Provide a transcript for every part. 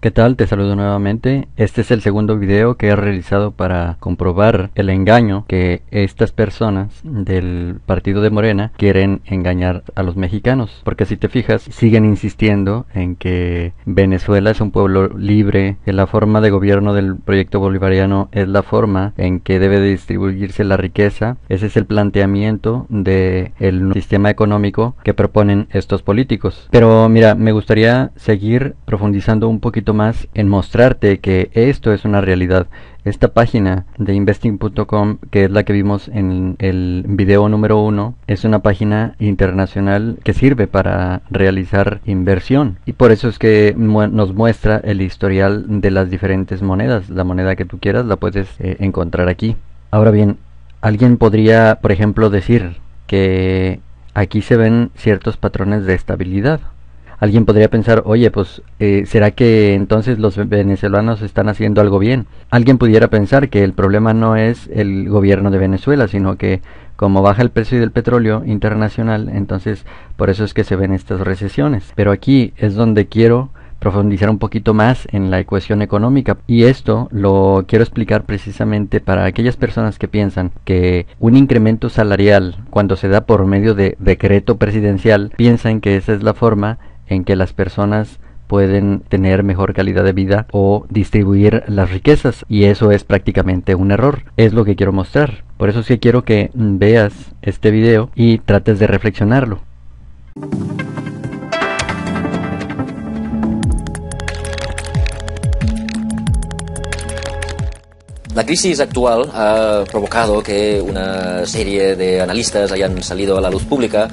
¿Qué tal? Te saludo nuevamente. Este es el segundo video que he realizado para comprobar el engaño que estas personas del partido de Morena quieren engañar a los mexicanos. Porque si te fijas, siguen insistiendo en que Venezuela es un pueblo libre, que la forma de gobierno del proyecto bolivariano es la forma en que debe de distribuirse la riqueza. Ese es el planteamiento del sistema económico que proponen estos políticos. Pero mira, me gustaría seguir profundizando un poquito más en mostrarte que esto es una realidad. Esta página de investing.com, que es la que vimos en el video número 1, es una página internacional que sirve para realizar inversión, y por eso es que nos muestra el historial de las diferentes monedas. La moneda que tú quieras la puedes encontrar aquí. Ahora bien, alguien podría, por ejemplo, decir que aquí se ven ciertos patrones de estabilidad. Alguien podría pensar, oye, pues, ¿será que entonces los venezolanos están haciendo algo bien? Alguien pudiera pensar que el problema no es el gobierno de Venezuela, sino que como baja el precio del petróleo internacional, entonces por eso es que se ven estas recesiones. Pero aquí es donde quiero profundizar un poquito más en la ecuación económica, y esto lo quiero explicar precisamente para aquellas personas que piensan que un incremento salarial, cuando se da por medio de decreto presidencial, piensan que esa es la forma en que las personas pueden tener mejor calidad de vida o distribuir las riquezas, y eso es prácticamente un error. Es lo que quiero mostrar. Por eso sí quiero que veas este video y trates de reflexionarlo. La crisis actual ha provocado que una serie de analistas hayan salido a la luz pública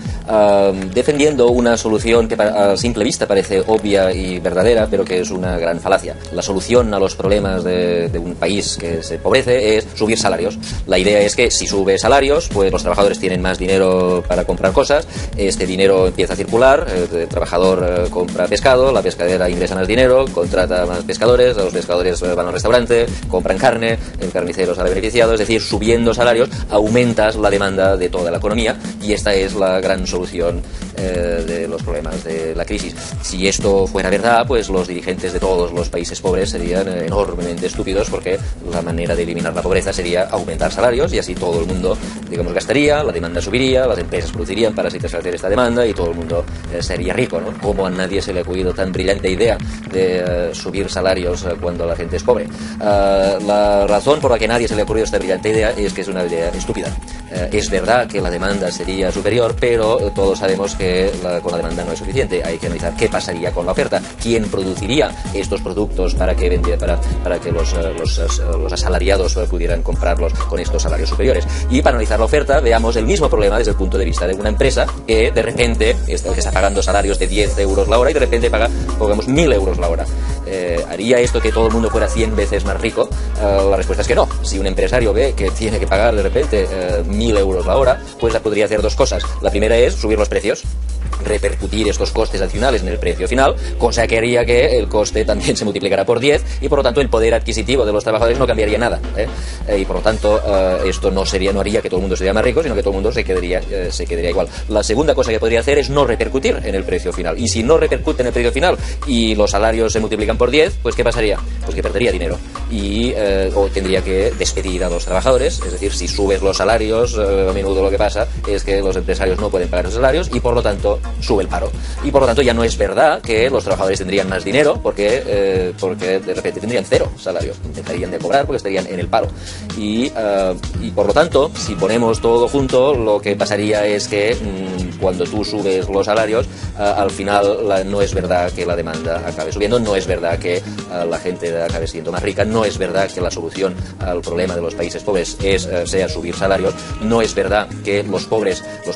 defendiendo una solución que a simple vista parece obvia y verdadera, pero que es una gran falacia. La solución a los problemas de un país que se empobrece es subir salarios. La idea es que si sube salarios, pues los trabajadores tienen más dinero para comprar cosas, este dinero empieza a circular, el trabajador compra pescado, la pescadera ingresa más dinero, contrata más pescadores, los pescadores van al restaurante, compran carne, el carnicero sale beneficiado. Es decir, subiendo salarios aumentas la demanda de toda la economía, y esta es la gran solución de los problemas de la crisis. Si esto fuera verdad, pues los dirigentes de todos los países pobres serían enormemente estúpidos, porque la manera de eliminar la pobreza sería aumentar salarios, y así todo el mundo, digamos, gastaría, la demanda subiría, las empresas producirían para satisfacer esta demanda y todo el mundo sería rico, ¿no? ¿Cómo a nadie se le ha ocurrido tan brillante idea de subir salarios cuando la gente es pobre? La razón por la que a nadie se le ha ocurrido esta brillante idea es que es una idea estúpida. Es verdad que la demanda sería superior, pero todos sabemos que con la demanda no es suficiente. Hay que analizar qué pasaría con la oferta, quién produciría estos productos para que los asalariados pudieran comprarlos con estos salarios superiores. Y para analizar la oferta, veamos el mismo problema desde el punto de vista de una empresa que de repente que está pagando salarios de 10 euros la hora y de repente paga, pongamos, 1.000 euros la hora. ¿Haría esto que todo el mundo fuera 100 veces más rico? La respuesta es que no. Si un empresario ve que tiene que pagar de repente 1.000 euros la hora, pues podría hacer dos cosas. La primera es subir los precios, repercutir estos costes adicionales en el precio final, cosa que haría que el coste también se multiplicara por 10, y por lo tanto el poder adquisitivo de los trabajadores no cambiaría nada, y por lo tanto esto no haría que todo el mundo sería más rico, sino que todo el mundo se quedaría igual. La segunda cosa que podría hacer es no repercutir en el precio final, y si no repercute en el precio final y los salarios se multiplican por 10, pues ¿qué pasaría? Pues que perdería dinero, y o tendría que despedir a los trabajadores. Es decir, si subes los salarios, a menudo lo que pasa es que los empresarios no pueden pagar esos salarios, y por lo tanto sube el paro, y por lo tanto ya no es verdad que los trabajadores tendrían más dinero, porque de repente tendrían cero salarios, dejarían de cobrar porque estarían en el paro, y por lo tanto, si ponemos todo junto, lo que pasaría es que cuando tú subes los salarios, al final no es verdad que la demanda acabe subiendo, no es verdad que la gente acabe siendo más rica, no es verdad que la solución al problema de los países pobres sea subir salarios, no es verdad que los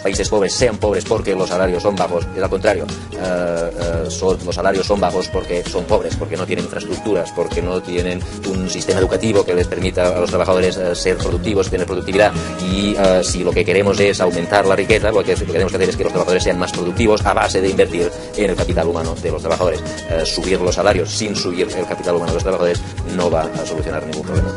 países pobres sean pobres porque los salarios son bajos. Es al contrario, los salarios son bajos porque son pobres, porque no tienen infraestructuras, porque no tienen un sistema educativo que les permita a los trabajadores ser productivos, tener productividad. Y si lo que queremos es aumentar la riqueza, lo que tenemos que hacer es que los trabajadores sean más productivos a base de invertir en el capital humano de los trabajadores. Subir los salarios sin subir el capital humano de los trabajadores no va a solucionar ningún problema.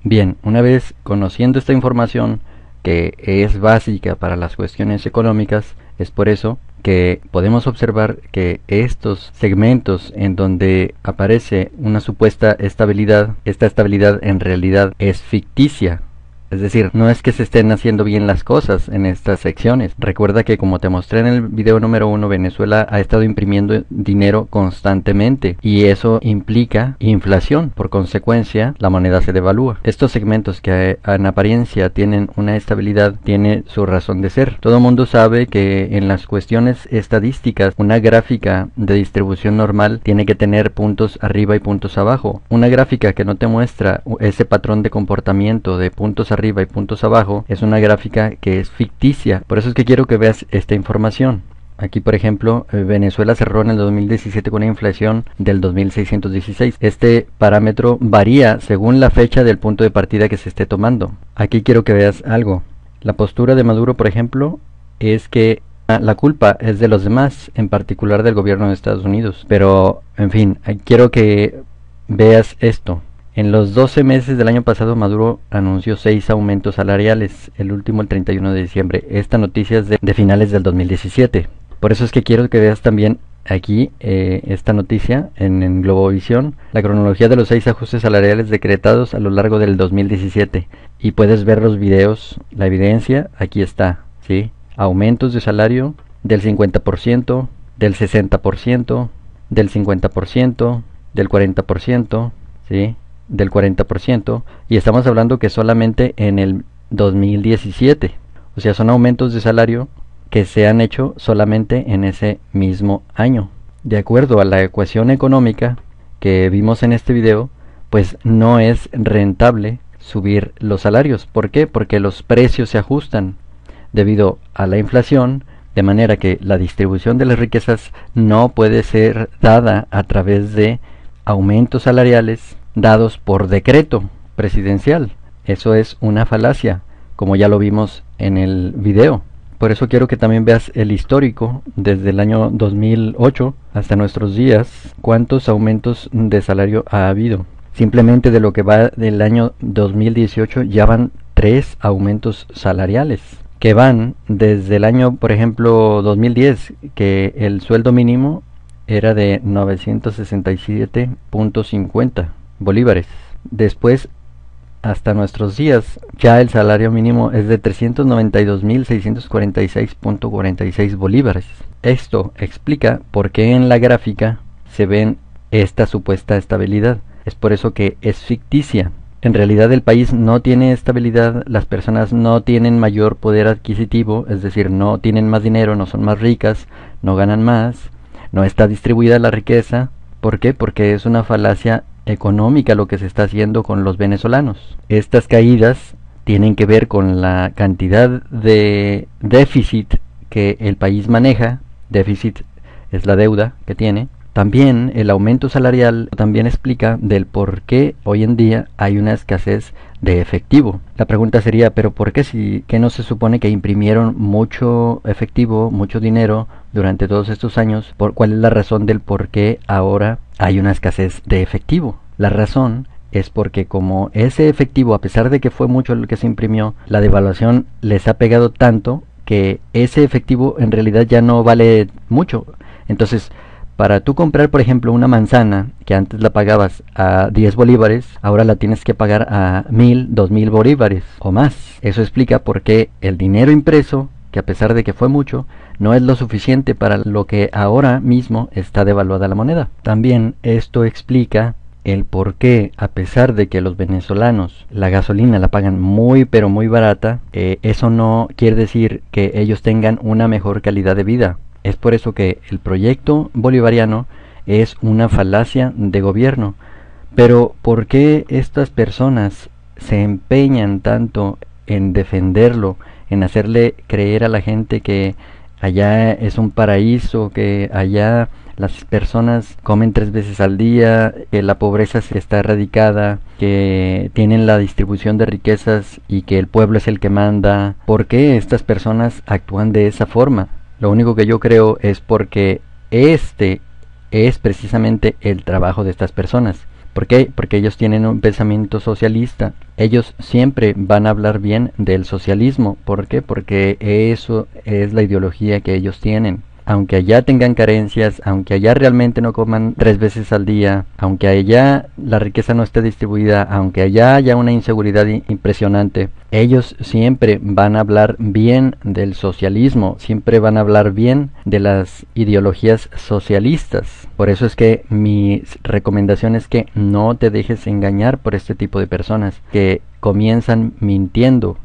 Bien, una vez conociendo esta información, que es básica para las cuestiones económicas, es por eso que podemos observar que estos segmentos en donde aparece una supuesta estabilidad, esta estabilidad en realidad es ficticia. Es decir, no es que se estén haciendo bien las cosas en estas secciones. Recuerda que, como te mostré en el video número 1, Venezuela ha estado imprimiendo dinero constantemente y eso implica inflación. Por consecuencia, la moneda se devalúa. Estos segmentos que en apariencia tienen una estabilidad tiene su razón de ser. Todo el mundo sabe que en las cuestiones estadísticas, una gráfica de distribución normal tiene que tener puntos arriba y puntos abajo. Una gráfica que no te muestra ese patrón de comportamiento de puntos arriba y puntos abajo es una gráfica que es ficticia. Por eso es que quiero que veas esta información. Aquí, por ejemplo, Venezuela cerró en el 2017 con una inflación del 2.616. Este parámetro varía según la fecha del punto de partida que se esté tomando. Aquí quiero que veas algo. La postura de Maduro, por ejemplo, es que la culpa es de los demás, en particular del gobierno de Estados Unidos. Pero, en fin, quiero que veas esto. En los 12 meses del año pasado, Maduro anunció 6 aumentos salariales, el último el 31 de diciembre. Esta noticia es de finales del 2017. Por eso es que quiero que veas también aquí esta noticia en Globovisión, la cronología de los 6 ajustes salariales decretados a lo largo del 2017. Y puedes ver los videos, la evidencia, aquí está, ¿sí? Aumentos de salario del 50%, del 60%, del 50%, del 40%, ¿sí? Del 40%, y estamos hablando que solamente en el 2017, o sea, son aumentos de salario que se han hecho solamente en ese mismo año. De acuerdo a la ecuación económica que vimos en este video, pues no es rentable subir los salarios. ¿Por qué? Porque los precios se ajustan debido a la inflación, de manera que la distribución de las riquezas no puede ser dada a través de aumentos salariales dados por decreto presidencial. Eso es una falacia, como ya lo vimos en el video. Por eso quiero que también veas el histórico desde el año 2008 hasta nuestros días, cuántos aumentos de salario ha habido. Simplemente de lo que va del año 2018 ya van 3 aumentos salariales, que van desde el año, por ejemplo, 2010, que el sueldo mínimo era de 967.50 bolívares. Después, hasta nuestros días, ya el salario mínimo es de 392.646.46 bolívares. Esto explica por qué en la gráfica se ven esta supuesta estabilidad. Es por eso que es ficticia. En realidad el país no tiene estabilidad, las personas no tienen mayor poder adquisitivo, es decir, no tienen más dinero, no son más ricas, no ganan más, no está distribuida la riqueza. ¿Por qué? Porque es una falacia económica lo que se está haciendo con los venezolanos. Estas caídas tienen que ver con la cantidad de déficit que el país maneja. Déficit es la deuda que tiene. También el aumento salarial también explica del por qué hoy en día hay una escasez de efectivo. La pregunta sería, ¿pero por qué si que no se supone que imprimieron mucho efectivo, mucho dinero durante todos estos años? ¿Cuál es la razón del por qué ahora hay una escasez de efectivo? La razón es porque como ese efectivo, a pesar de que fue mucho lo que se imprimió, la devaluación les ha pegado tanto que ese efectivo en realidad ya no vale mucho. Entonces, para tú comprar, por ejemplo, una manzana que antes la pagabas a 10 bolívares, ahora la tienes que pagar a 1.000, 2.000 bolívares o más. Eso explica por qué el dinero impreso, que a pesar de que fue mucho, no es lo suficiente para lo que ahora mismo está devaluada la moneda. También esto explica el por qué, a pesar de que los venezolanos la gasolina la pagan muy pero muy barata, eso no quiere decir que ellos tengan una mejor calidad de vida. Es por eso que el proyecto bolivariano es una falacia de gobierno. Pero ¿por qué estas personas se empeñan tanto en defenderlo, en hacerle creer a la gente que allá es un paraíso, que allá las personas comen 3 veces al día, que la pobreza se está erradicada, que tienen la distribución de riquezas y que el pueblo es el que manda? ¿Por qué estas personas actúan de esa forma? Lo único que yo creo es porque este es precisamente el trabajo de estas personas. ¿Por qué? Porque ellos tienen un pensamiento socialista. Ellos siempre van a hablar bien del socialismo. ¿Por qué? Porque eso es la ideología que ellos tienen. aunque allá tengan carencias, aunque allá realmente no coman 3 veces al día, aunque allá la riqueza no esté distribuida, aunque allá haya una inseguridad impresionante, ellos siempre van a hablar bien del socialismo, siempre van a hablar bien de las ideologías socialistas. Por eso es que mi recomendación es que no te dejes engañar por este tipo de personas que comienzan mintiendo.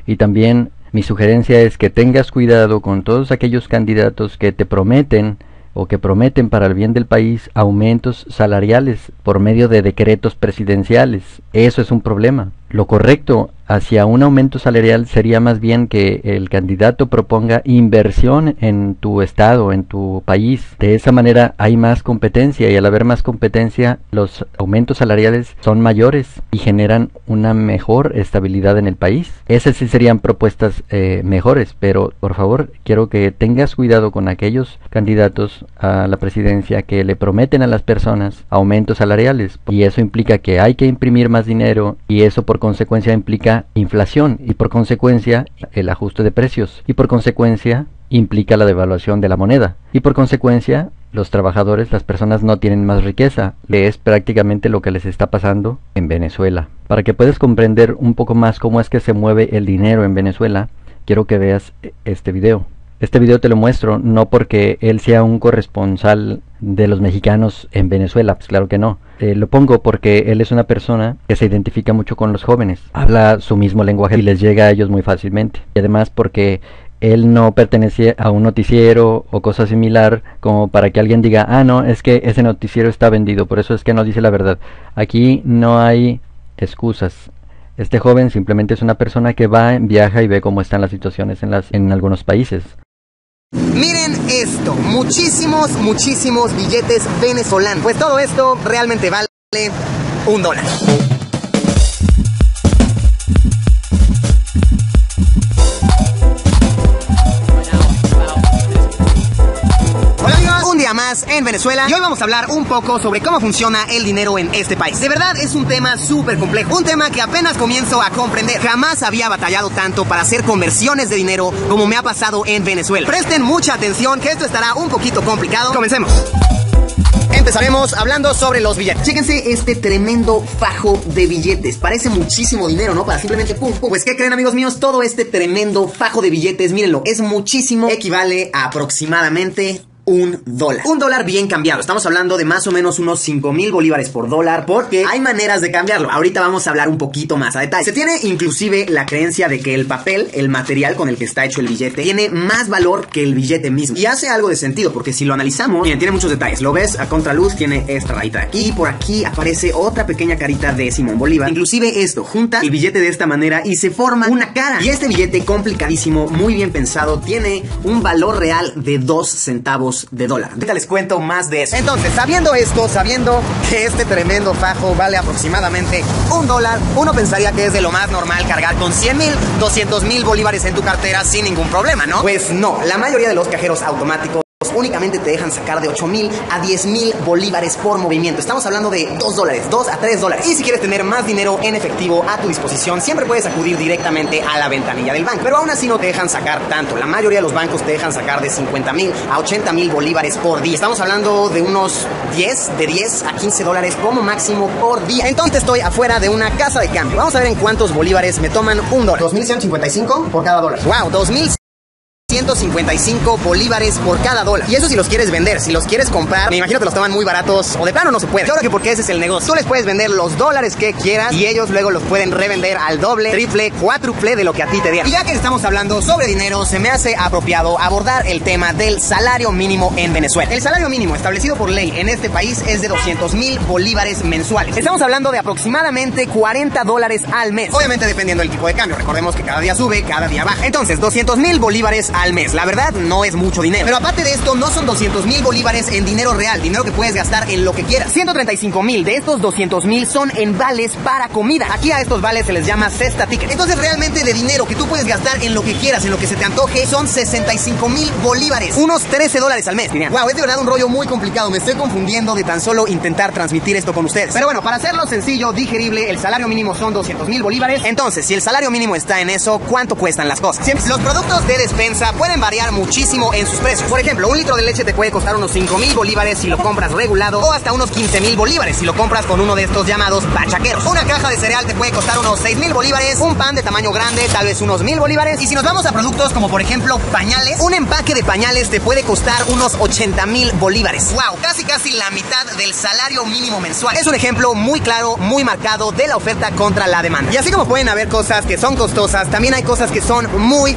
Y también mi sugerencia es que tengas cuidado con todos aquellos candidatos que te prometen o que prometen para el bien del país aumentos salariales por medio de decretos presidenciales. Eso es un problema. Lo correcto hacia un aumento salarial sería más bien que el candidato proponga inversión en tu estado, en tu país. De esa manera hay más competencia y al haber más competencia los aumentos salariales son mayores y generan una mejor estabilidad en el país. Esas sí serían propuestas mejores, pero por favor quiero que tengas cuidado con aquellos candidatos a la presidencia que le prometen a las personas aumentos salariales, y eso implica que hay que imprimir más dinero y eso por consecuencia implica inflación y por consecuencia el ajuste de precios y por consecuencia implica la devaluación de la moneda y por consecuencia los trabajadores, las personas no tienen más riqueza. Es prácticamente lo que les está pasando en Venezuela. Para que puedas comprender un poco más cómo es que se mueve el dinero en Venezuela, quiero que veas este video. Este video te lo muestro no porque él sea un corresponsal de los mexicanos en Venezuela, pues claro que no. Lo pongo porque él es una persona que se identifica mucho con los jóvenes, habla su mismo lenguaje y les llega a ellos muy fácilmente. Y además porque él no pertenece a un noticiero o cosa similar como para que alguien diga, ah no, es que ese noticiero está vendido, por eso es que no dice la verdad. Aquí no hay excusas. Este joven simplemente es una persona que va, viaja y ve cómo están las situaciones en algunos países. Miren esto, muchísimos billetes venezolanos. Pues todo esto realmente vale $1. Hola amigos, un día más en Venezuela y hoy vamos a hablar un poco sobre cómo funciona el dinero en este país. De verdad es un tema súper complejo, un tema que apenas comienzo a comprender. Jamás había batallado tanto para hacer conversiones de dinero como me ha pasado en Venezuela. Presten mucha atención que esto estará un poquito complicado. Comencemos. Empezaremos hablando sobre los billetes. Chéquense este tremendo fajo de billetes. Parece muchísimo dinero, ¿no? Para simplemente pum, pum. Pues ¿qué creen, amigos míos? Todo este tremendo fajo de billetes, mírenlo, es muchísimo. Equivale a aproximadamente $1. $1 bien cambiado. Estamos hablando de más o menos unos 5,000 bolívares por dólar, porque hay maneras de cambiarlo. Ahorita vamos a hablar un poquito más a detalle. Se tiene inclusive la creencia de que el papel, el material con el que está hecho el billete, tiene más valor que el billete mismo. Y hace algo de sentido, porque si lo analizamos, miren, tiene muchos detalles. Lo ves a contraluz, tiene esta rayita de aquí. Y por aquí aparece otra pequeña carita de Simón Bolívar. Inclusive esto, junta el billete de esta manera y se forma una cara. Y este billete complicadísimo, muy bien pensado, tiene un valor real de 2 centavos de dólar. Ahorita les cuento más de eso. Entonces, sabiendo esto, sabiendo que este tremendo fajo vale aproximadamente $1, uno pensaría que es de lo más normal cargar con 100,000, 200,000 bolívares en tu cartera sin ningún problema, ¿no? Pues no, la mayoría de los cajeros automáticos únicamente te dejan sacar de 8,000 a 10,000 bolívares por movimiento. Estamos hablando de $2, 2 a 3 dólares. Y si quieres tener más dinero en efectivo a tu disposición, siempre puedes acudir directamente a la ventanilla del banco. Pero aún así no te dejan sacar tanto. La mayoría de los bancos te dejan sacar de 50,000 a 80,000 bolívares por día. Estamos hablando de unos de 10 a 15 dólares como máximo por día. Entonces estoy afuera de una casa de cambio. Vamos a ver en cuántos bolívares me toman $1. 2,155 por cada dólar. Wow, 2,155 bolívares por cada dólar. Y eso si los quieres vender, si los quieres comprar, me imagino que los toman muy baratos o de plano no se puede. Claro que porque ese es el negocio. Tú les puedes vender los dólares que quieras y ellos luego los pueden revender al doble, triple, cuádruple de lo que a ti te dieron. Y ya que estamos hablando sobre dinero, se me hace apropiado abordar el tema del salario mínimo en Venezuela. El salario mínimo establecido por ley en este país es de 200,000 bolívares mensuales. Estamos hablando de aproximadamente $40 al mes. Obviamente dependiendo del tipo de cambio. Recordemos que cada día sube, cada día baja. Entonces, 200,000 bolívares al mes. La verdad, no es mucho dinero. Pero aparte de esto, no son 200,000 bolívares en dinero real, dinero que puedes gastar en lo que quieras. 135,000 de estos 200,000 son en vales para comida. Aquí a estos vales se les llama cesta ticket. Entonces, realmente de dinero que tú puedes gastar en lo que quieras, en lo que se te antoje, son 65,000 bolívares. Unos $13 al mes. Wow, es de verdad un rollo muy complicado. Me estoy confundiendo de tan solo intentar transmitir esto con ustedes. Pero bueno, para hacerlo sencillo, digerible, el salario mínimo son 200,000 bolívares. Entonces, si el salario mínimo está en eso, ¿cuánto cuestan las cosas? Siempre, los productos de despensa Venezuela pueden variar muchísimo en sus precios. Por ejemplo, un litro de leche te puede costar unos 5,000 bolívares si lo compras regulado o hasta unos 15,000 bolívares si lo compras con uno de estos llamados bachaqueros. Una caja de cereal te puede costar unos 6,000 bolívares, un pan de tamaño grande tal vez unos 1,000 bolívares, y si nos vamos a productos como por ejemplo pañales, un empaque de pañales te puede costar unos 80,000 bolívares. Wow, casi la mitad del salario mínimo mensual. Es un ejemplo muy claro, muy marcado de la oferta contra la demanda. Y así como pueden haber cosas que son costosas, también hay cosas que son muy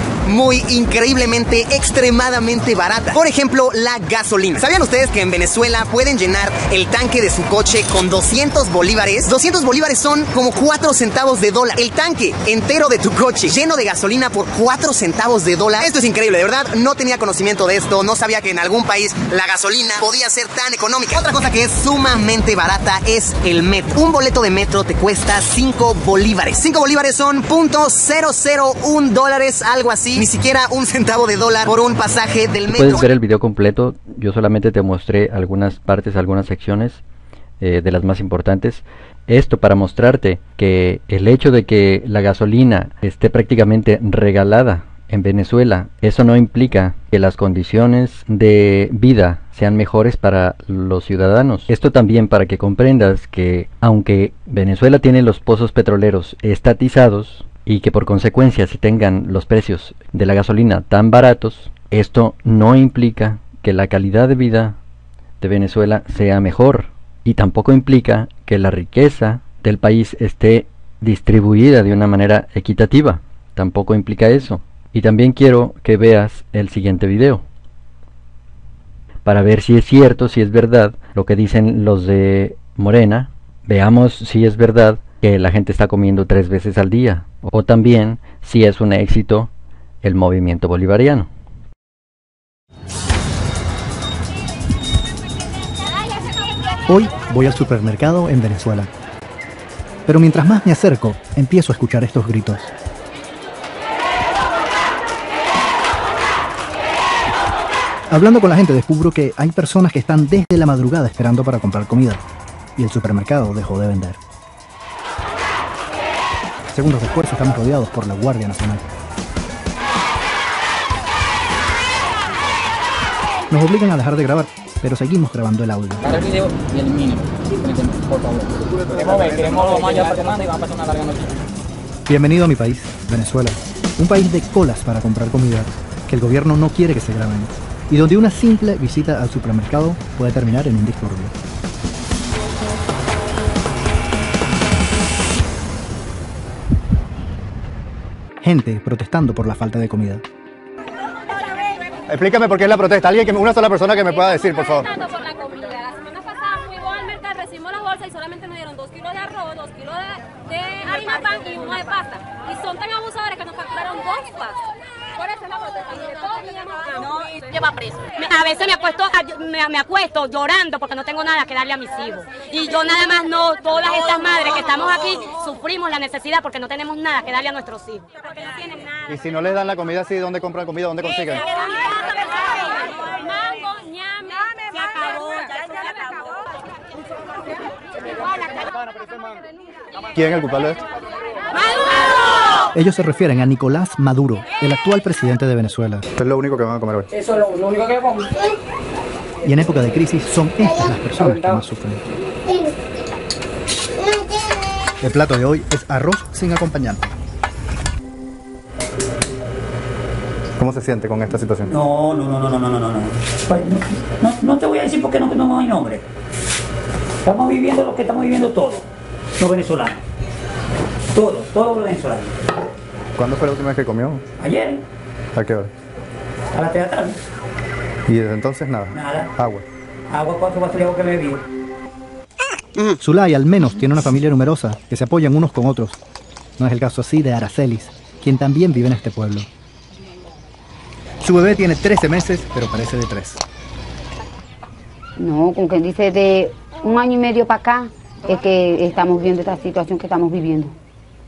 increíblemente, extremadamente baratas. Por ejemplo, la gasolina. ¿Sabían ustedes que en Venezuela pueden llenar el tanque de su coche con 200 bolívares? 200 bolívares son como 4 centavos de dólar. El tanque entero de tu coche lleno de gasolina por 4 centavos de dólar. Esto es increíble, de verdad. No tenía conocimiento de esto. No sabía que en algún país la gasolina podía ser tan económica. Otra cosa que es sumamente barata es el metro. Un boleto de metro te cuesta 5 bolívares. 5 bolívares son .001 dólares, algo así. Ni siquiera un centavo de dólar por un pasaje del metro. Puedes ver el video completo. Yo solamente te mostré algunas partes, algunas secciones de las más importantes. Esto para mostrarte que el hecho de que la gasolina esté prácticamente regalada en Venezuela, eso no implica que las condiciones de vida sean mejores para los ciudadanos. Esto también para que comprendas que aunque Venezuela tiene los pozos petroleros estatizados y que por consecuencia se tengan los precios de la gasolina tan baratos, esto no implica que la calidad de vida de Venezuela sea mejor, y tampoco implica que la riqueza del país esté distribuida de una manera equitativa. Tampoco implica eso. Y también quiero que veas el siguiente video para ver si es cierto, si es verdad lo que dicen los de Morena. Veamos si es verdad que la gente está comiendo 3 veces al día, o también si es un éxito el movimiento bolivariano. Hoy voy al supermercado en Venezuela. Pero mientras más me acerco, empiezo a escuchar estos gritos. Hablando con la gente descubro que hay personas que están desde la madrugada esperando para comprar comida. Y el supermercado dejó de vender. Segundos después estamos rodeados por la Guardia Nacional. Nos obligan a dejar de grabar, pero seguimos grabando el audio. Para el video y el mínimo, por favor. Queremos más allá para semana y vamos a pasar una larga noche. Bienvenido a mi país, Venezuela. Un país de colas para comprar comida, que el gobierno no quiere que se graben, y donde una simple visita al supermercado puede terminar en un disturbio. Gente protestando por la falta de comida. Explícame por qué es la protesta. Una sola persona que me pueda decir, por favor. Por la comida. La semana pasada fuimos al mercado, recibimos la bolsa y solamente nos dieron 2 kilos de arroz, 2 kilos de harina pan y 1 de pasta. Y son tan abusadores que nos facturaron 2 pastas. Por eso es la protesta. No, lleva preso. A veces me acuesto llorando porque no tengo nada que darle a mis hijos. Y yo nada más no, todas estas madres que estamos aquí sufrimos la necesidad porque no tenemos nada que darle a nuestros hijos. Porque no tienen nada. Y si no les dan la comida así, ¿dónde compran comida? ¿Dónde consiguen? Mango, ñame, se acabó. ¿Quién es el culpable de esto? ¡Maduro! Ellos se refieren a Nicolás Maduro, el actual presidente de Venezuela. Esto es lo único que van a comer hoy. Eso es lo único que vamos. Y en época de crisis son estas las personas que más sufren. El plato de hoy es arroz sin acompañante. ¿Cómo se siente con esta situación? No. Pues, no te voy a decir porque no hay nombre. Estamos viviendo lo que estamos viviendo todos, los venezolanos. Todos los venezolanos. ¿Cuándo fue la última vez que comió? Ayer, ¿A qué hora? a las 3 de la tarde. Y desde entonces nada. Nada. Agua. Agua, 4 vasos de agua que me bebí. Zulay al menos tiene una familia numerosa que se apoyan unos con otros. No es el caso así de Aracelis, quien también vive en este pueblo. Su bebé tiene 13 meses, pero parece de 3. No, como quien dice, de 1 año y medio para acá es que estamos viendo esta situación que estamos viviendo.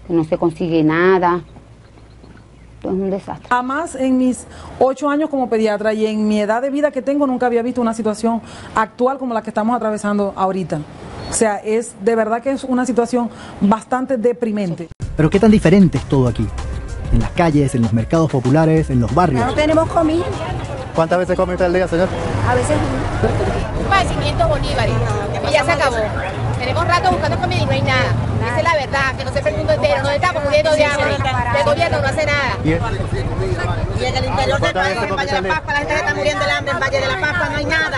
Que no se consigue nada. Es un desastre. Jamás en mis 8 años como pediatra y en mi edad de vida que tengo nunca había visto una situación actual como la que estamos atravesando ahorita. O sea, de verdad que es una situación bastante deprimente. Pero ¿qué tan diferente es todo aquí? en las calles, en los mercados populares, en los barrios. No tenemos comida. ¿Cuántas veces come usted al día, señor? A veces Más de 500 bolívares y ya se acabó. Tenemos rato buscando comida y no hay nada. Esa es la verdad, que no sepa el mundo entero. Nos estamos muriendo de hambre. El gobierno no hace nada. Y en el interior del país, en Valle de la Pascua, la gente se está muriendo de hambre. En Valle de la Pascua no hay nada.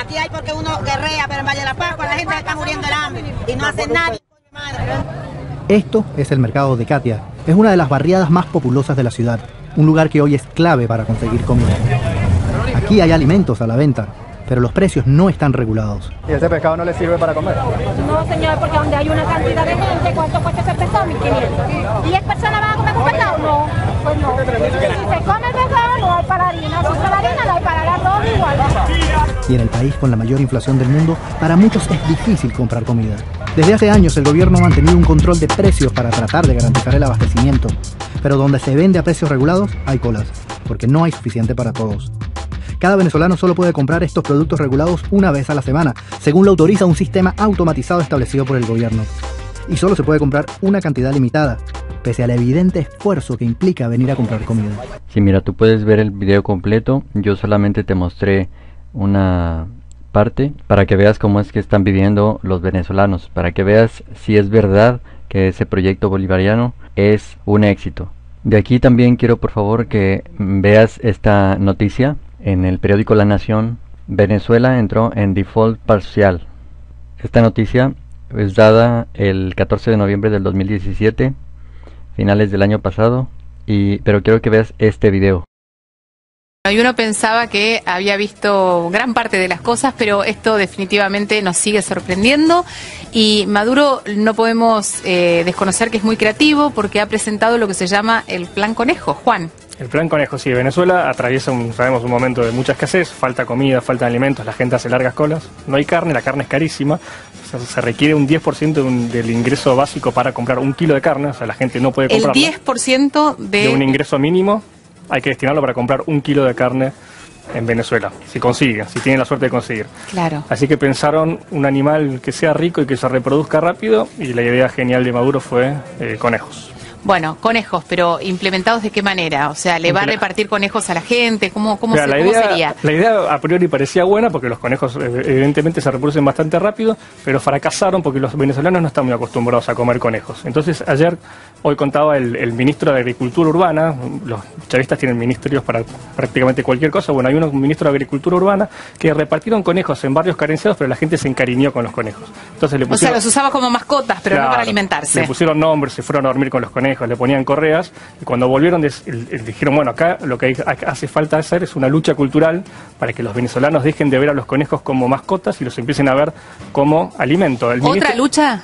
Aquí hay porque uno guerrea, pero en Valle de la Pascua la gente se está muriendo de hambre y no hace nada. Esto es el mercado de Katia. Es una de las barriadas más populosas de la ciudad. Un lugar que hoy es clave para conseguir comida. Aquí hay alimentos a la venta, pero los precios no están regulados. ¿Y ese pescado no le sirve para comer? No, señor, porque donde hay una cantidad de gente, ¿cuánto cuesta ese pescado? 1.500. ¿10 personas van a comer un pescado? No, pues no. Si se come el pescado, no hay para harina. Si se la harina, no hay para el arroz igual. Y en el país con la mayor inflación del mundo, para muchos es difícil comprar comida. Desde hace años el gobierno ha mantenido un control de precios para tratar de garantizar el abastecimiento. Pero donde se vende a precios regulados, hay colas, porque no hay suficiente para todos. Cada venezolano solo puede comprar estos productos regulados una vez a la semana, según lo autoriza un sistema automatizado establecido por el gobierno. Y solo se puede comprar una cantidad limitada, pese al evidente esfuerzo que implica venir a comprar comida. Sí, mira, tú puedes ver el video completo. Yo solamente te mostré una parte para que veas cómo es que están viviendo los venezolanos, para que veas si es verdad que ese proyecto bolivariano es un éxito. De aquí también quiero por favor que veas esta noticia. En el periódico La Nación, Venezuela entró en default parcial. Esta noticia es dada el 14 de noviembre del 2017, finales del año pasado, pero quiero que veas este video. Y uno pensaba que había visto gran parte de las cosas, pero esto definitivamente nos sigue sorprendiendo y Maduro no podemos desconocer que es muy creativo porque ha presentado lo que se llama el Plan Conejo. Juan. El Plan Conejo, sí. Venezuela atraviesa sabemos un momento de mucha escasez, falta comida, falta alimentos, la gente hace largas colas, no hay carne, la carne es carísima, se requiere un 10% del ingreso básico para comprar un kilo de carne, o sea, la gente no puede comprarlo. El 10% de un ingreso mínimo hay que destinarlo para comprar un kilo de carne en Venezuela, si tienen la suerte de conseguir. Claro. Así que pensaron un animal que sea rico y que se reproduzca rápido, y la idea genial de Maduro fue conejos. Bueno, conejos, pero ¿implementados de qué manera? O sea, ¿le va a repartir conejos a la gente? ¿Cómo sería? La idea a priori parecía buena porque los conejos evidentemente se reproducen bastante rápido, pero fracasaron porque los venezolanos no están muy acostumbrados a comer conejos. Entonces hoy contaba el ministro de Agricultura Urbana, los chavistas tienen ministerios para prácticamente cualquier cosa, bueno, hay un ministro de Agricultura Urbana que repartieron conejos en barrios carenciados, pero la gente se encariñó con los conejos. Entonces o sea, los usaba como mascotas, pero no para alimentarse. Le pusieron nombres, se fueron a dormir con los conejos, le ponían correas, y cuando volvieron dijeron, bueno, acá lo que hace falta hacer es una lucha cultural para que los venezolanos dejen de ver a los conejos como mascotas y los empiecen a ver como alimento. ¿Otra lucha?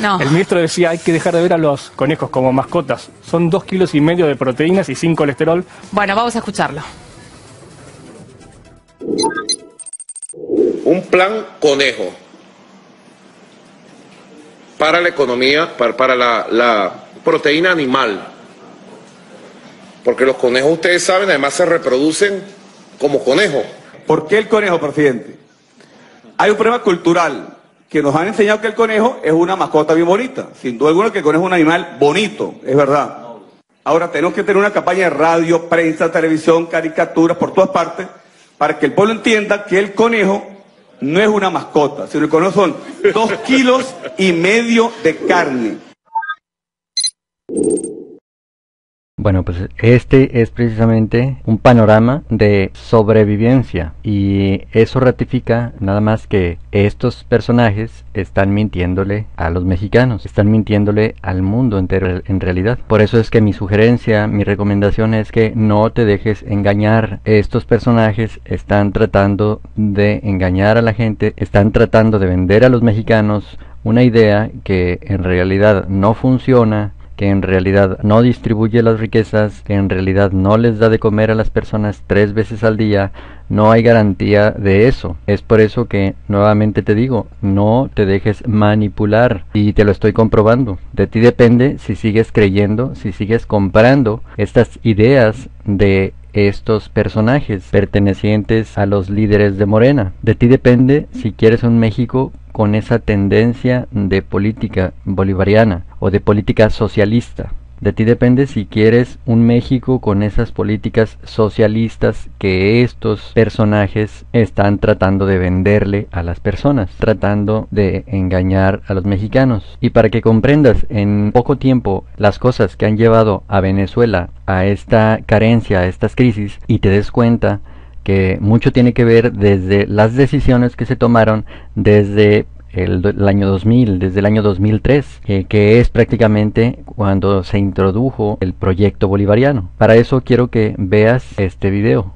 No. El ministro decía, hay que dejar de ver a los conejos como mascotas. Son 2,5 kilos de proteínas y sin colesterol. Bueno, vamos a escucharlo. Un plan conejo para la economía, para la proteína animal, porque los conejos, ustedes saben, además se reproducen como conejos. ¿Por qué el conejo, presidente? Hay un problema cultural, que nos han enseñado que el conejo es una mascota bien bonita, sin duda alguna que el conejo es un animal bonito, es verdad. Ahora tenemos que tener una campaña de radio, prensa, televisión, caricaturas, por todas partes, para que el pueblo entienda que el conejo no es una mascota, sino el conejo son 2,5 kilos de carne. Bueno, pues este es precisamente un panorama de sobrevivencia y eso ratifica nada más que estos personajes están mintiéndole a los mexicanos, están mintiéndole al mundo entero en realidad. Por eso es que mi sugerencia, mi recomendación es que no te dejes engañar. Estos personajes están tratando de engañar a la gente, están tratando de vender a los mexicanos una idea que en realidad no funciona, que en realidad no distribuye las riquezas, que en realidad no les da de comer a las personas 3 veces al día. No hay garantía de eso. Es por eso que nuevamente te digo, no te dejes manipular, y te lo estoy comprobando. De ti depende si sigues creyendo, si sigues comprando estas ideas de estos personajes pertenecientes a los líderes de Morena. De ti depende si quieres un México con esa tendencia de política bolivariana o de política socialista. De ti depende si quieres un México con esas políticas socialistas que estos personajes están tratando de venderle a las personas, tratando de engañar a los mexicanos. Y para que comprendas en poco tiempo las cosas que han llevado a Venezuela a esta carencia, a estas crisis, y te des cuenta que mucho tiene que ver desde las decisiones que se tomaron desde el año 2000, desde el año 2003, que es prácticamente cuando se introdujo el proyecto bolivariano. Para eso quiero que veas este video.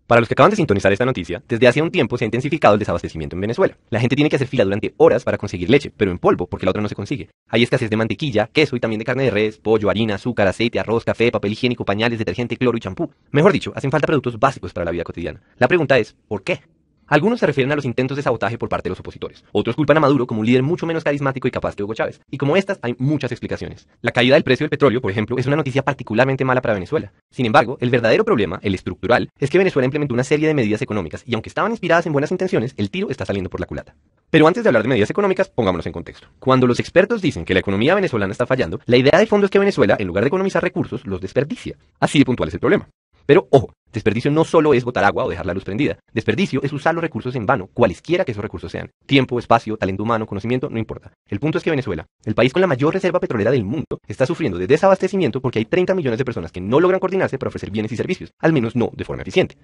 Para los que acaban de sintonizar esta noticia, desde hace un tiempo se ha intensificado el desabastecimiento en Venezuela. La gente tiene que hacer fila durante horas para conseguir leche, pero en polvo, porque la otra no se consigue. Hay escasez de mantequilla, queso y también de carne de res, pollo, harina, azúcar, aceite, arroz, café, papel higiénico, pañales, detergente, cloro y champú. Mejor dicho, hacen falta productos básicos para la vida cotidiana. La pregunta es, ¿por qué? Algunos se refieren a los intentos de sabotaje por parte de los opositores. Otros culpan a Maduro como un líder mucho menos carismático y capaz que Hugo Chávez. Y como estas, hay muchas explicaciones. La caída del precio del petróleo, por ejemplo, es una noticia particularmente mala para Venezuela. Sin embargo, el verdadero problema, el estructural, es que Venezuela implementó una serie de medidas económicas y aunque estaban inspiradas en buenas intenciones, el tiro está saliendo por la culata. Pero antes de hablar de medidas económicas, pongámonos en contexto. Cuando los expertos dicen que la economía venezolana está fallando, la idea de fondo es que Venezuela, en lugar de economizar recursos, los desperdicia. Así de puntual es el problema. Pero, ojo, desperdicio no solo es botar agua o dejar la luz prendida. Desperdicio es usar los recursos en vano, cualesquiera que esos recursos sean. Tiempo, espacio, talento humano, conocimiento, no importa. El punto es que Venezuela, el país con la mayor reserva petrolera del mundo, está sufriendo de desabastecimiento porque hay 30 millones de personas que no logran coordinarse para ofrecer bienes y servicios, al menos no de forma eficiente.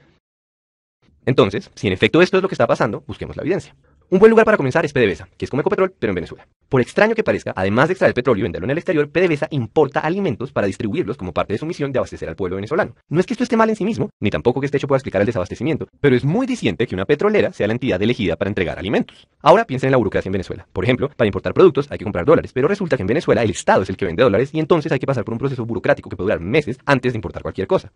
Entonces, si en efecto esto es lo que está pasando, busquemos la evidencia. Un buen lugar para comenzar es PDVSA, que es como Ecopetrol, pero en Venezuela. Por extraño que parezca, además de extraer el petróleo y venderlo en el exterior, PDVSA importa alimentos para distribuirlos como parte de su misión de abastecer al pueblo venezolano. No es que esto esté mal en sí mismo, ni tampoco que este hecho pueda explicar el desabastecimiento, pero es muy diciente que una petrolera sea la entidad elegida para entregar alimentos. Ahora piensen en la burocracia en Venezuela. Por ejemplo, para importar productos hay que comprar dólares, pero resulta que en Venezuela el Estado es el que vende dólares y entonces hay que pasar por un proceso burocrático que puede durar meses antes de importar cualquier cosa.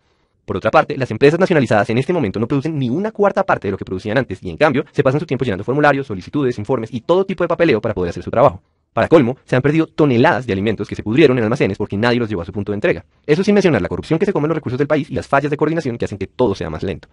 Por otra parte, las empresas nacionalizadas en este momento no producen ni una cuarta parte de lo que producían antes y en cambio se pasan su tiempo llenando formularios, solicitudes, informes y todo tipo de papeleo para poder hacer su trabajo. Para colmo, se han perdido toneladas de alimentos que se pudrieron en almacenes porque nadie los llevó a su punto de entrega. Eso sin mencionar la corrupción que se come en los recursos del país y las fallas de coordinación que hacen que todo sea más lento.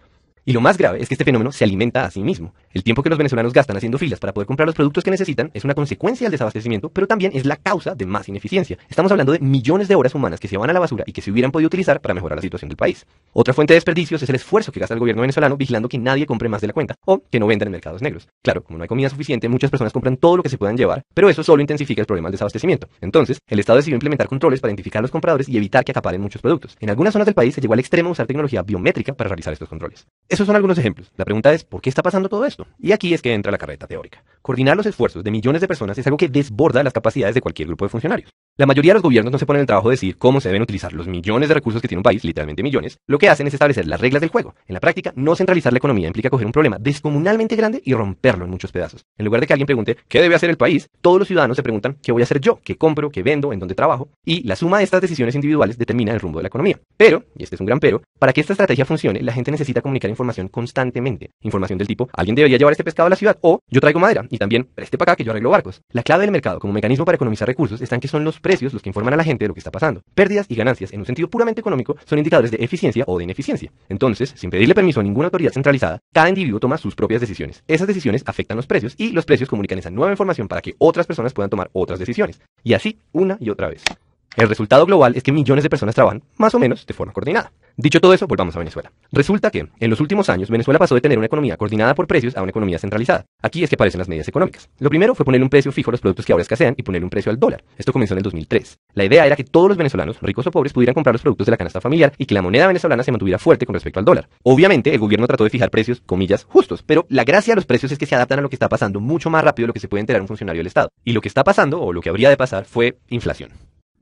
Y lo más grave es que este fenómeno se alimenta a sí mismo. El tiempo que los venezolanos gastan haciendo filas para poder comprar los productos que necesitan es una consecuencia del desabastecimiento, pero también es la causa de más ineficiencia. Estamos hablando de millones de horas humanas que se van a la basura y que se hubieran podido utilizar para mejorar la situación del país. Otra fuente de desperdicios es el esfuerzo que gasta el gobierno venezolano vigilando que nadie compre más de la cuenta o que no vendan en mercados negros. Claro, como no hay comida suficiente, muchas personas compran todo lo que se puedan llevar, pero eso solo intensifica el problema del desabastecimiento. Entonces, el Estado decidió implementar controles para identificar a los compradores y evitar que acaparen muchos productos. En algunas zonas del país se llegó al extremo de usar tecnología biométrica para realizar estos controles. Esos son algunos ejemplos. La pregunta es, ¿por qué está pasando todo esto? Y aquí es que entra la carreta teórica. Coordinar los esfuerzos de millones de personas es algo que desborda las capacidades de cualquier grupo de funcionarios. La mayoría de los gobiernos no se ponen el trabajo de decir cómo se deben utilizar los millones de recursos que tiene un país, literalmente millones. Lo que hacen es establecer las reglas del juego. En la práctica, no centralizar la economía implica coger un problema descomunalmente grande y romperlo en muchos pedazos. En lugar de que alguien pregunte, ¿qué debe hacer el país? Todos los ciudadanos se preguntan, ¿qué voy a hacer yo? ¿Qué compro? ¿Qué vendo? ¿En dónde trabajo? Y la suma de estas decisiones individuales determina el rumbo de la economía. Pero, y este es un gran pero, para que esta estrategia funcione, la gente necesita comunicar información constantemente. Información del tipo, alguien debería llevar este pescado a la ciudad, o yo traigo madera, y también preste para acá que yo arreglo barcos. La clave del mercado como mecanismo para economizar recursos está en que son los precios los que informan a la gente de lo que está pasando. Pérdidas y ganancias en un sentido puramente económico son indicadores de eficiencia o de ineficiencia. Entonces, sin pedirle permiso a ninguna autoridad centralizada, cada individuo toma sus propias decisiones. Esas decisiones afectan los precios y los precios comunican esa nueva información para que otras personas puedan tomar otras decisiones. Y así, una y otra vez. El resultado global es que millones de personas trabajan, más o menos, de forma coordinada. Dicho todo eso, volvamos a Venezuela. Resulta que, en los últimos años, Venezuela pasó de tener una economía coordinada por precios a una economía centralizada. Aquí es que aparecen las medidas económicas. Lo primero fue ponerle un precio fijo a los productos que ahora escasean y ponerle un precio al dólar. Esto comenzó en el 2003. La idea era que todos los venezolanos, ricos o pobres, pudieran comprar los productos de la canasta familiar y que la moneda venezolana se mantuviera fuerte con respecto al dólar. Obviamente, el gobierno trató de fijar precios, comillas, justos, pero la gracia de los precios es que se adaptan a lo que está pasando mucho más rápido de lo que se puede enterar un funcionario del Estado. Y lo que está pasando, o lo que habría de pasar, fue inflación.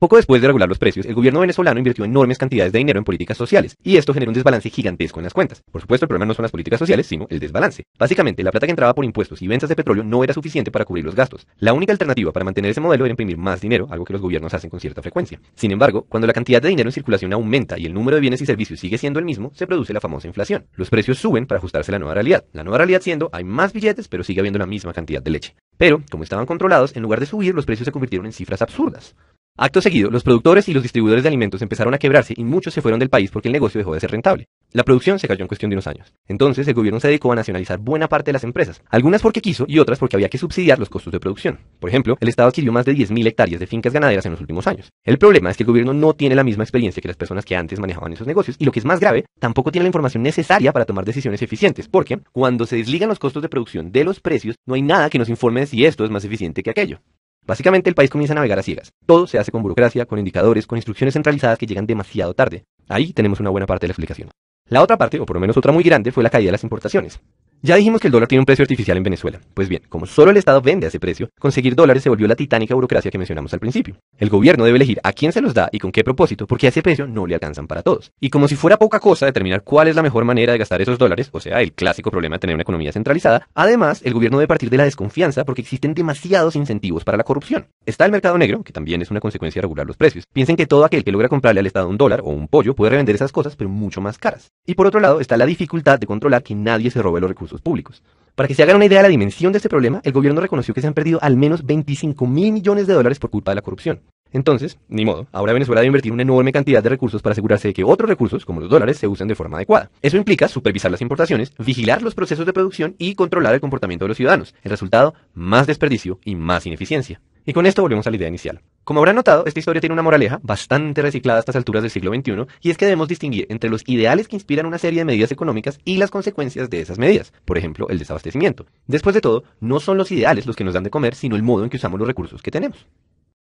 Poco después de regular los precios, el gobierno venezolano invirtió enormes cantidades de dinero en políticas sociales, y esto generó un desbalance gigantesco en las cuentas. Por supuesto, el problema no son las políticas sociales, sino el desbalance. Básicamente, la plata que entraba por impuestos y ventas de petróleo no era suficiente para cubrir los gastos. La única alternativa para mantener ese modelo era imprimir más dinero, algo que los gobiernos hacen con cierta frecuencia. Sin embargo, cuando la cantidad de dinero en circulación aumenta y el número de bienes y servicios sigue siendo el mismo, se produce la famosa inflación. Los precios suben para ajustarse a la nueva realidad. La nueva realidad siendo, hay más billetes, pero sigue habiendo la misma cantidad de leche. Pero, como estaban controlados, en lugar de subir, los precios se convirtieron en cifras absurdas. Acto seguido, los productores y los distribuidores de alimentos empezaron a quebrarse y muchos se fueron del país porque el negocio dejó de ser rentable. La producción se cayó en cuestión de unos años. Entonces el gobierno se dedicó a nacionalizar buena parte de las empresas, algunas porque quiso y otras porque había que subsidiar los costos de producción. Por ejemplo, el Estado adquirió más de 10.000 hectáreas de fincas ganaderas en los últimos años. El problema es que el gobierno no tiene la misma experiencia que las personas que antes manejaban esos negocios y, lo que es más grave, tampoco tiene la información necesaria para tomar decisiones eficientes, porque cuando se desligan los costos de producción de los precios, no hay nada que nos informe de si esto es más eficiente que aquello. Básicamente el país comienza a navegar a ciegas. Todo se hace con burocracia, con indicadores, con instrucciones centralizadas que llegan demasiado tarde. Ahí tenemos una buena parte de la explicación. La otra parte, o por lo menos otra muy grande, fue la caída de las importaciones. Ya dijimos que el dólar tiene un precio artificial en Venezuela. Pues bien, como solo el Estado vende a ese precio, conseguir dólares se volvió la titánica burocracia que mencionamos al principio. El gobierno debe elegir a quién se los da y con qué propósito, porque a ese precio no le alcanzan para todos. Y como si fuera poca cosa determinar cuál es la mejor manera de gastar esos dólares, o sea, el clásico problema de tener una economía centralizada, además, el gobierno debe partir de la desconfianza porque existen demasiados incentivos para la corrupción. Está el mercado negro, que también es una consecuencia de regular los precios. Piensen que todo aquel que logra comprarle al Estado un dólar o un pollo puede revender esas cosas, pero mucho más caras. Y por otro lado está la dificultad de controlar que nadie se robe los recursos públicos. Para que se hagan una idea de la dimensión de este problema, el gobierno reconoció que se han perdido al menos 25.000 millones de dólares por culpa de la corrupción. Entonces, ni modo, ahora Venezuela debe invertir una enorme cantidad de recursos para asegurarse de que otros recursos, como los dólares, se usen de forma adecuada. Eso implica supervisar las importaciones, vigilar los procesos de producción y controlar el comportamiento de los ciudadanos. El resultado, más desperdicio y más ineficiencia. Y con esto volvemos a la idea inicial. Como habrán notado, esta historia tiene una moraleja bastante reciclada a estas alturas del siglo XXI, y es que debemos distinguir entre los ideales que inspiran una serie de medidas económicas y las consecuencias de esas medidas, por ejemplo, el desabastecimiento. Después de todo, no son los ideales los que nos dan de comer, sino el modo en que usamos los recursos que tenemos.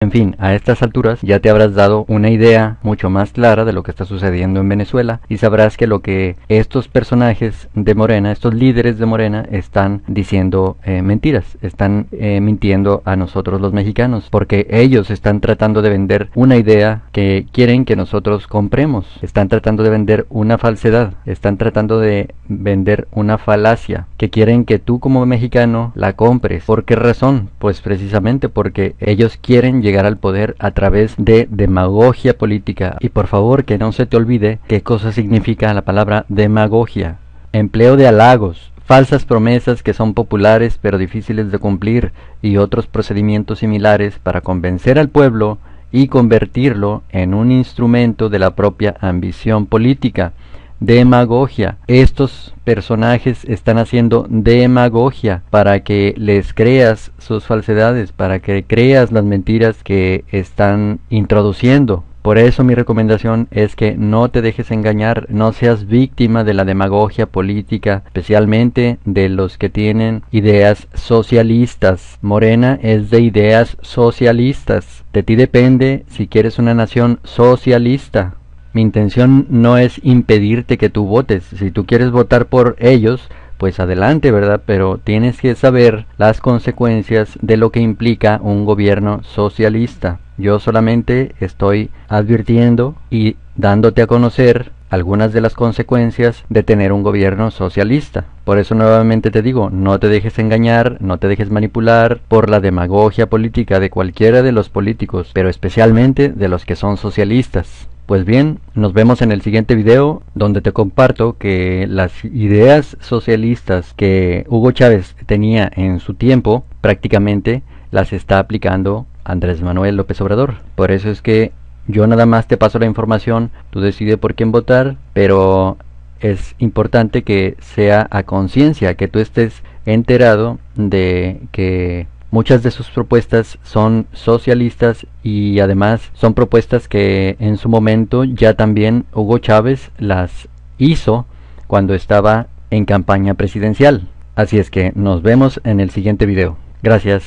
En fin, a estas alturas ya te habrás dado una idea mucho más clara de lo que está sucediendo en Venezuela y sabrás que lo que estos personajes de Morena, estos líderes de Morena, están diciendo mentiras, están mintiendo a nosotros los mexicanos, porque ellos están tratando de vender una idea que quieren que nosotros compremos, están tratando de vender una falsedad, están tratando de vender una falacia, que quieren que tú como mexicano la compres. ¿Por qué razón? Pues precisamente porque ellos quieren llegar al poder a través de demagogia política. Y por favor, que no se te olvide qué cosa significa la palabra demagogia. Empleo de halagos, falsas promesas que son populares pero difíciles de cumplir y otros procedimientos similares para convencer al pueblo y convertirlo en un instrumento de la propia ambición política. Demagogia. Estos personajes están haciendo demagogia para que les creas sus falsedades, para que creas las mentiras que están introduciendo. Por eso mi recomendación es que no te dejes engañar, no seas víctima de la demagogia política, especialmente de los que tienen ideas socialistas. Morena es de ideas socialistas. De ti depende si quieres una nación socialista. Mi intención no es impedirte que tú votes. Si tú quieres votar por ellos, pues adelante, ¿verdad? Pero tienes que saber las consecuencias de lo que implica un gobierno socialista. Yo solamente estoy advirtiendo y dándote a conocer algunas de las consecuencias de tener un gobierno socialista. Por eso nuevamente te digo, no te dejes engañar, no te dejes manipular por la demagogia política de cualquiera de los políticos, pero especialmente de los que son socialistas. Pues bien, nos vemos en el siguiente video, donde te comparto que las ideas socialistas que Hugo Chávez tenía en su tiempo, prácticamente las está aplicando Andrés Manuel López Obrador. Por eso es que yo nada más te paso la información, tú decides por quién votar, pero es importante que sea a conciencia, que tú estés enterado de que muchas de sus propuestas son socialistas y además son propuestas que en su momento ya también Hugo Chávez las hizo cuando estaba en campaña presidencial. Así es que nos vemos en el siguiente video. Gracias.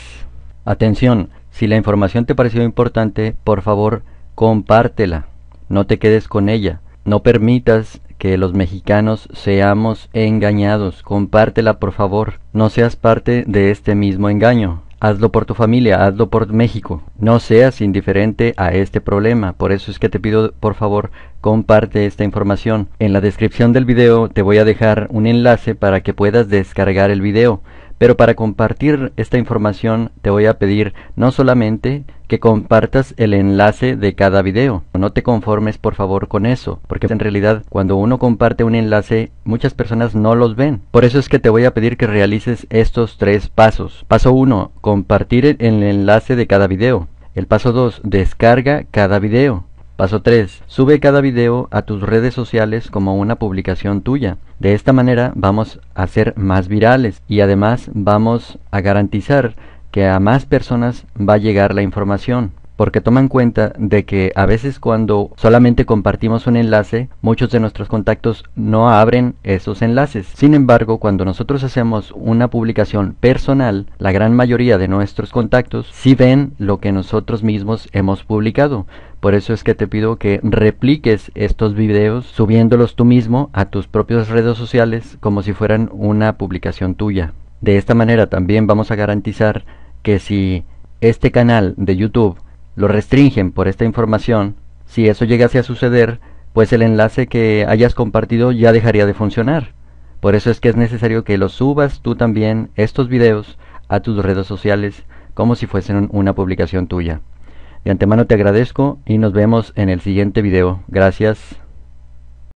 Atención, si la información te pareció importante, por favor, compártela. No te quedes con ella. No permitas que los mexicanos seamos engañados. Compártela, por favor. No seas parte de este mismo engaño. Hazlo por tu familia, hazlo por México. No seas indiferente a este problema. Por eso es que te pido, por favor, comparte esta información. En la descripción del video te voy a dejar un enlace para que puedas descargar el video. Pero para compartir esta información te voy a pedir no solamente que compartas el enlace de cada video. No te conformes por favor con eso, porque en realidad cuando uno comparte un enlace muchas personas no los ven. Por eso es que te voy a pedir que realices estos 3 pasos. Paso 1, compartir el enlace de cada video. El paso 2, descarga cada video. Paso 3. Sube cada video a tus redes sociales como una publicación tuya. De esta manera vamos a ser más virales y además vamos a garantizar que a más personas va a llegar la información. Porque toma en cuenta de que a veces cuando solamente compartimos un enlace, muchos de nuestros contactos no abren esos enlaces. Sin embargo, cuando nosotros hacemos una publicación personal, la gran mayoría de nuestros contactos sí ven lo que nosotros mismos hemos publicado. Por eso es que te pido que repliques estos videos subiéndolos tú mismo a tus propias redes sociales como si fueran una publicación tuya. De esta manera también vamos a garantizar que si este canal de YouTube lo restringen por esta información, si eso llegase a suceder, pues el enlace que hayas compartido ya dejaría de funcionar. Por eso es que es necesario que los subas tú también, estos videos, a tus redes sociales como si fuesen una publicación tuya. De antemano te agradezco y nos vemos en el siguiente video. Gracias.